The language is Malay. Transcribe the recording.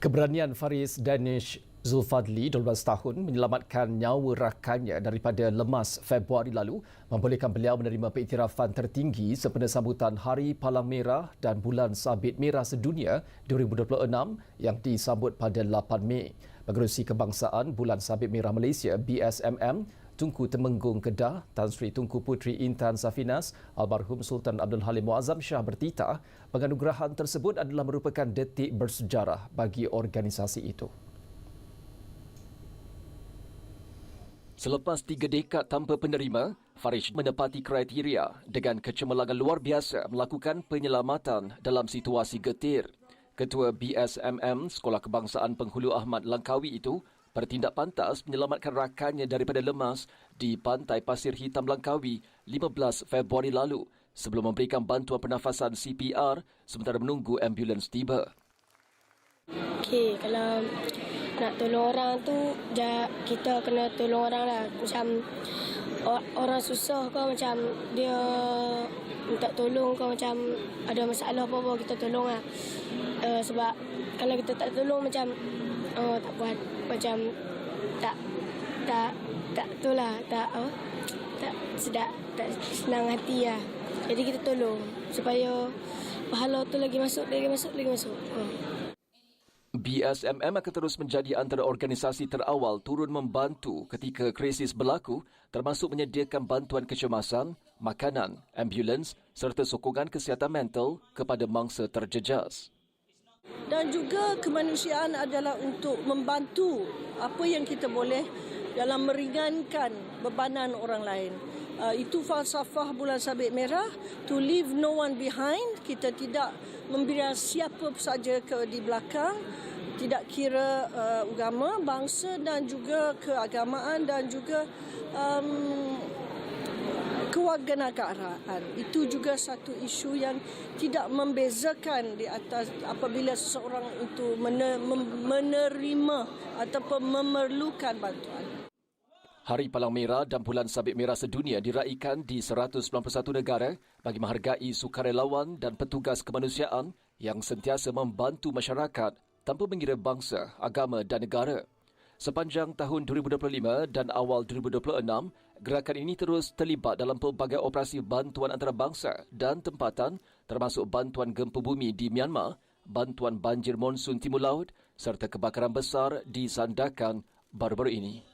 Keberanian Faris Danish Zulfadli, 12 tahun, menyelamatkan nyawa rakannya daripada lemas Februari lalu membolehkan beliau menerima pengiktirafan tertinggi sempena sambutan Hari Palang Merah dan Bulan Sabit Merah Sedunia 2026 yang disambut pada 8 Mei. Pengerusi Kebangsaan Bulan Sabit Merah Malaysia BSMM Tunku Temenggung Kedah, Tan Sri Tunku Puteri Intan Safinas, almarhum Sultan Abdul Halim Muazzam Shah bertitah penganugerahan tersebut adalah merupakan detik bersejarah bagi organisasi itu. Selepas 3 dekad tanpa penerima, Faris menepati kriteria dengan kecemerlangan luar biasa melakukan penyelamatan dalam situasi getir. Ketua BSMM Sekolah Kebangsaan Penghulu Ahmad Langkawi itu bertindak pantas menyelamatkan rakannya daripada lemas di Pantai Pasir Hitam Langkawi 15 Februari lalu sebelum memberikan bantuan pernafasan CPR sementara menunggu ambulans tiba. Okey, kalau nak tolong orang tu, kita kena tolong orang lah. Macam orang susah ke, macam dia minta tolong ke, macam ada masalah apa-apa, kita tolong lah. Sebab kalau kita tak tolong macam tak buat, macam tak tu lah, tak sedap, tak senang hati lah. Jadi kita tolong supaya pahala tu lagi masuk. BSMM akan terus menjadi antara organisasi terawal turun membantu ketika krisis berlaku, termasuk menyediakan bantuan kecemasan, makanan, ambulans serta sokongan kesihatan mental kepada mangsa terjejas. Dan juga kemanusiaan adalah untuk membantu apa yang kita boleh dalam meringankan bebanan orang lain. Itu falsafah Bulan Sabit Merah, to leave no one behind. Kita tidak membiarkan siapa saja di belakang, tidak kira agama, bangsa dan juga keagamaan dan juga kewarganegaraan. Itu juga satu isu yang tidak membezakan di atas apabila seseorang itu menerima ataupun memerlukan bantuan. Hari Palang Merah dan Bulan Sabit Merah Sedunia diraikan di 191 negara bagi menghargai sukarelawan dan petugas kemanusiaan yang sentiasa membantu masyarakat tanpa mengira bangsa, agama dan negara. Sepanjang tahun 2025 dan awal 2026, gerakan ini terus terlibat dalam pelbagai operasi bantuan antarabangsa dan tempatan termasuk bantuan gempa bumi di Myanmar, bantuan banjir monsun timur laut serta kebakaran besar di Sandakan baru-baru ini.